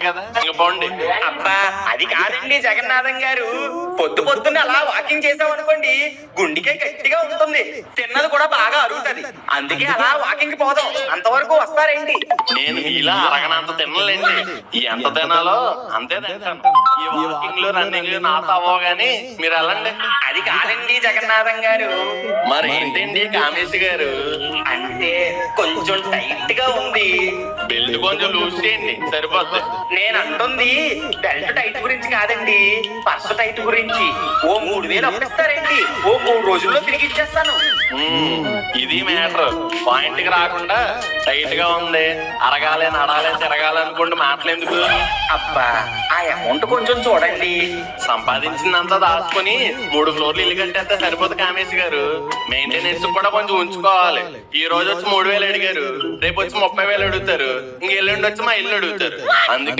కదా పోండి. అబ్బా అది కాదండి జగన్నాథం గారు, పొద్దు పొద్దున్న అలా వాకింగ్ చేసామనుకోండి గుండెకే గట్టిగా ఉంటుంది, తిన్నది కూడా బాగా అరుగుతుంది. అందుకే అలా వాకింగ్ పోదాం. అంతవరకు వస్తారేంటి? నేను ఇలా అరగనంత తినలేండి. ఎంత తినాలో అంతే తింటాను. ఈ వాకింగ్ లో రన్నింగ్ నాతో అవ్వవు గానీ మీరు వెళ్ళండి. అది కాదండి జగన్నాథం గారు. మరి ఏంటండి కామేశ్ గారు? అంటే కొంచెం టైట్ గా ఉంది. బెల్ట్ కొంచెం లూజ్ చేయండి సరిపోద్ది. నేను అంటుంది బెల్ట్ టైట్ గురించి కాదండి, పర్సు టైట్ గురించి. ఓ 3000 అప్పిస్తారేంటి? ఓ 3 రోజుల్లో తిరిగి ఇచ్చేస్తాను. ఇది మ్యాటర్. పాయింట్ కి రాకుండా టైట్ గా ఉంది, అరగాలి నడాలి తిరగాలి అనుకుంటే మాటలేందుకు? అబ్బా ఆ అమౌంట్ కొంచెం చూడండి. సంపాదించిందంతా దాచుకుని 3 ఫ్లోర్లు ఇల్లు కట్టేస్తే సరిపోదు కామేశ్ గారు. మెయింటెనెన్స్ కూడా కొంచెం ఉంచుకోవాలి. ఈ రోజు వచ్చి 3000 అడిగారు, రేపు వచ్చి 30,000 అడుగుతారు, ఇంక ఎల్లుండి వచ్చి మా ఇల్లు అడుగుతారు. అందుకే